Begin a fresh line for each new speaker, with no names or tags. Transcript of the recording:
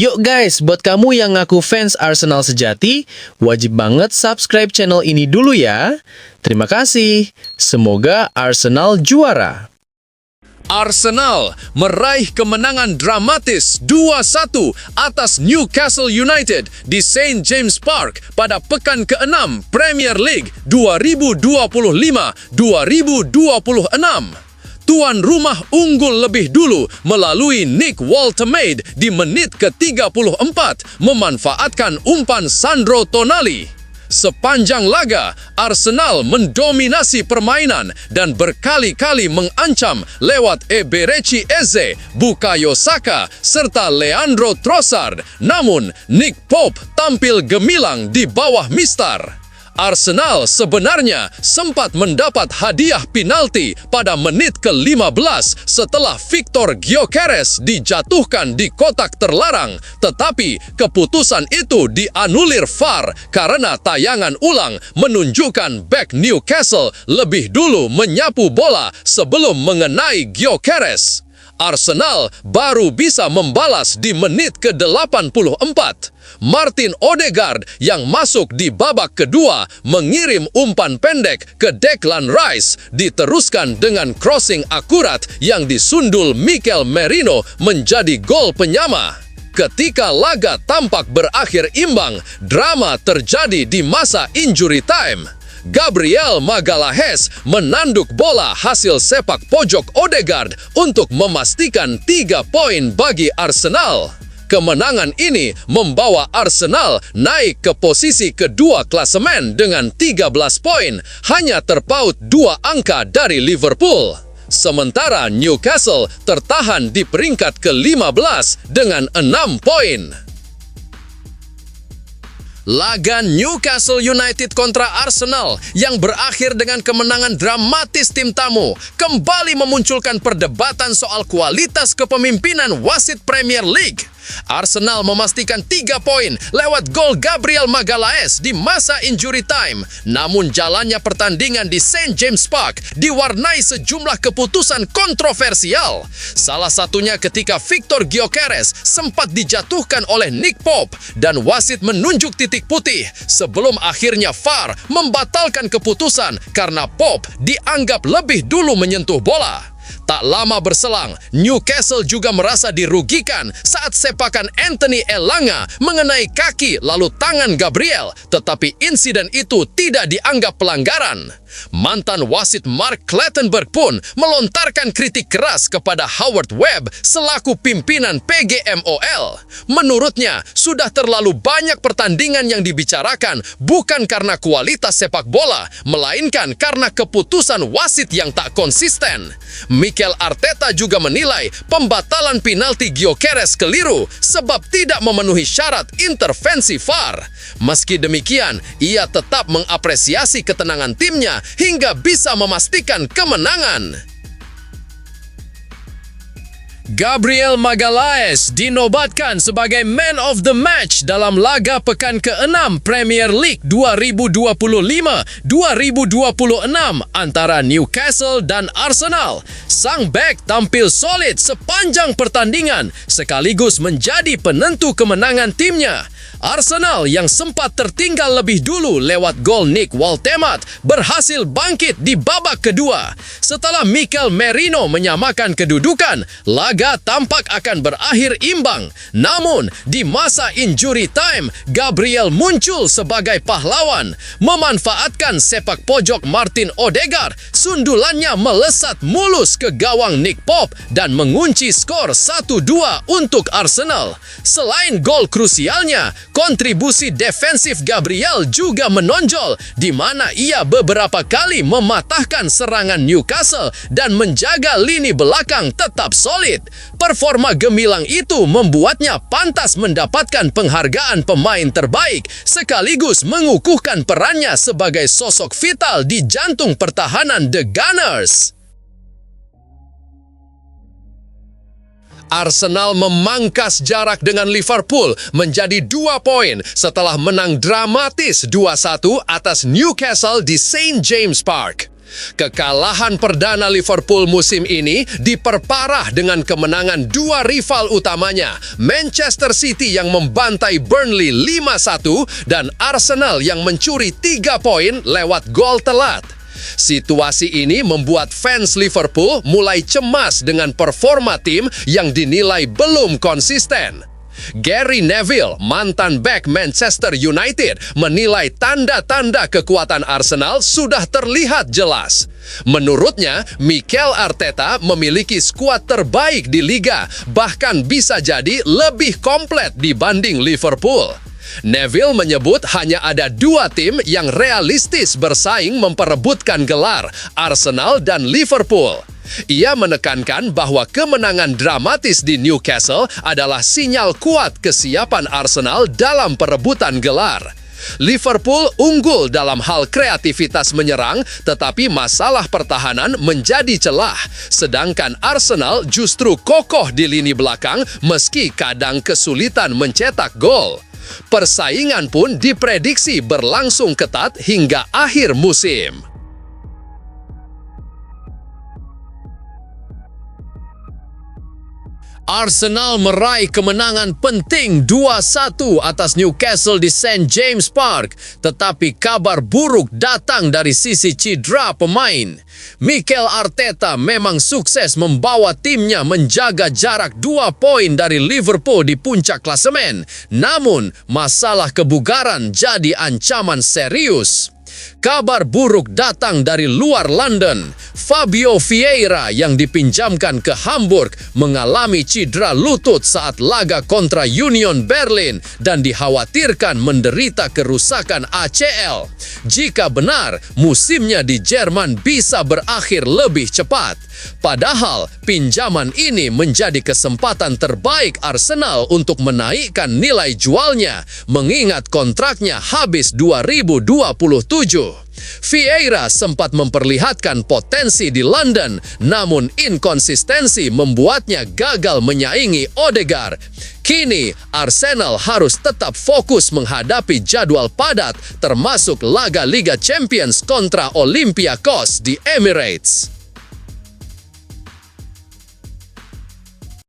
Yuk guys, buat kamu yang ngaku fans Arsenal sejati, wajib banget subscribe channel ini dulu ya. Terima kasih. Semoga Arsenal juara.
Arsenal meraih kemenangan dramatis 2-1 atas Newcastle United di St. James Park pada pekan ke-6 Premier League 2025-2026. Tuan rumah unggul lebih dulu melalui Nick Woltemade di menit ke-34 memanfaatkan umpan Sandro Tonali. Sepanjang laga, Arsenal mendominasi permainan dan berkali-kali mengancam lewat Eberechi Eze, Bukayo Saka, serta Leandro Trossard. Namun, Nick Pope tampil gemilang di bawah mistar. Arsenal sebenarnya sempat mendapat hadiah penalti pada menit ke-15 setelah Victor Gyökeres dijatuhkan di kotak terlarang, tetapi keputusan itu dianulir VAR karena tayangan ulang menunjukkan bek Newcastle lebih dulu menyapu bola sebelum mengenai Gyökeres. Arsenal baru bisa membalas di menit ke-84. Martin Odegaard yang masuk di babak kedua mengirim umpan pendek ke Declan Rice, diteruskan dengan crossing akurat yang disundul Mikel Merino menjadi gol penyama. Ketika laga tampak berakhir imbang, drama terjadi di masa injury time. Gabriel Magalhaes menanduk bola hasil sepak pojok Odegaard untuk memastikan 3 poin bagi Arsenal. Kemenangan ini membawa Arsenal naik ke posisi kedua klasemen dengan 13 poin, hanya terpaut 2 angka dari Liverpool. Sementara Newcastle tertahan di peringkat ke-15 dengan 6 poin. Laga Newcastle United kontra Arsenal yang berakhir dengan kemenangan dramatis tim tamu kembali memunculkan perdebatan soal kualitas kepemimpinan wasit Premier League. Arsenal memastikan 3 poin lewat gol Gabriel Magalhaes di masa injury time. Namun jalannya pertandingan di St. James Park diwarnai sejumlah keputusan kontroversial. Salah satunya ketika Victor Gyökeres sempat dijatuhkan oleh Nick Pope dan wasit menunjuk titik putih sebelum akhirnya VAR membatalkan keputusan karena Pope dianggap lebih dulu menyentuh bola. Tak lama berselang, Newcastle juga merasa dirugikan saat sepakan Anthony Elanga mengenai kaki lalu tangan Gabriel, tetapi insiden itu tidak dianggap pelanggaran. Mantan wasit Mark Clattenburg pun melontarkan kritik keras kepada Howard Webb selaku pimpinan PGMOL. Menurutnya, sudah terlalu banyak pertandingan yang dibicarakan bukan karena kualitas sepak bola, melainkan karena keputusan wasit yang tak konsisten. Mikel Arteta juga menilai pembatalan penalti Gyökeres keliru sebab tidak memenuhi syarat intervensi VAR. Meski demikian, ia tetap mengapresiasi ketenangan timnya hingga bisa memastikan kemenangan. Gabriel Magalhaes dinobatkan sebagai Man of the Match dalam laga pekan ke-6 Premier League 2025-2026 antara Newcastle dan Arsenal. Sang bek tampil solid sepanjang pertandingan sekaligus menjadi penentu kemenangan timnya. Arsenal yang sempat tertinggal lebih dulu lewat gol Nick Woltemade berhasil bangkit di babak kedua. Setelah Mikel Merino menyamakan kedudukan, laga tampak akan berakhir imbang. Namun, di masa injury time, Gabriel muncul sebagai pahlawan. Memanfaatkan sepak pojok Martin Odegaard, sundulannya melesat mulus ke gawang Nick Pope dan mengunci skor 1-2 untuk Arsenal. Selain gol krusialnya, kontribusi defensif Gabriel juga menonjol, di mana ia beberapa kali mematahkan serangan Newcastle dan menjaga lini belakang tetap solid. Performa gemilang itu membuatnya pantas mendapatkan penghargaan pemain terbaik, sekaligus mengukuhkan perannya sebagai sosok vital di jantung pertahanan The Gunners. Arsenal memangkas jarak dengan Liverpool menjadi 2 poin setelah menang dramatis 2-1 atas Newcastle di St. James Park. Kekalahan perdana Liverpool musim ini diperparah dengan kemenangan dua rival utamanya, Manchester City yang membantai Burnley 5-1 dan Arsenal yang mencuri 3 poin lewat gol telat. Situasi ini membuat fans Liverpool mulai cemas dengan performa tim yang dinilai belum konsisten. Gary Neville, mantan bek Manchester United, menilai tanda-tanda kekuatan Arsenal sudah terlihat jelas. Menurutnya, Mikel Arteta memiliki skuad terbaik di liga, bahkan bisa jadi lebih komplit dibanding Liverpool. Neville menyebut hanya ada 2 tim yang realistis bersaing memperebutkan gelar, Arsenal dan Liverpool. Ia menekankan bahwa kemenangan dramatis di Newcastle adalah sinyal kuat kesiapan Arsenal dalam perebutan gelar. Liverpool unggul dalam hal kreativitas menyerang, tetapi masalah pertahanan menjadi celah. Sedangkan Arsenal justru kokoh di lini belakang meski kadang kesulitan mencetak gol. Persaingan pun diprediksi berlangsung ketat hingga akhir musim. Arsenal meraih kemenangan penting 2-1 atas Newcastle di St. James Park, tetapi kabar buruk datang dari sisi cedera pemain. Mikel Arteta memang sukses membawa timnya menjaga jarak 2 poin dari Liverpool di puncak klasemen, namun masalah kebugaran jadi ancaman serius. Kabar buruk datang dari luar London. Fabio Vieira yang dipinjamkan ke Hamburg mengalami cedera lutut saat laga kontra Union Berlin dan dikhawatirkan menderita kerusakan ACL. Jika benar, musimnya di Jerman bisa berakhir lebih cepat. Padahal, pinjaman ini menjadi kesempatan terbaik Arsenal untuk menaikkan nilai jualnya, mengingat kontraknya habis 2027. Vieira sempat memperlihatkan potensi di London, namun inkonsistensi membuatnya gagal menyaingi Odegaard. Kini, Arsenal harus tetap fokus menghadapi jadwal padat, termasuk laga Liga Champions kontra Olympiakos di Emirates.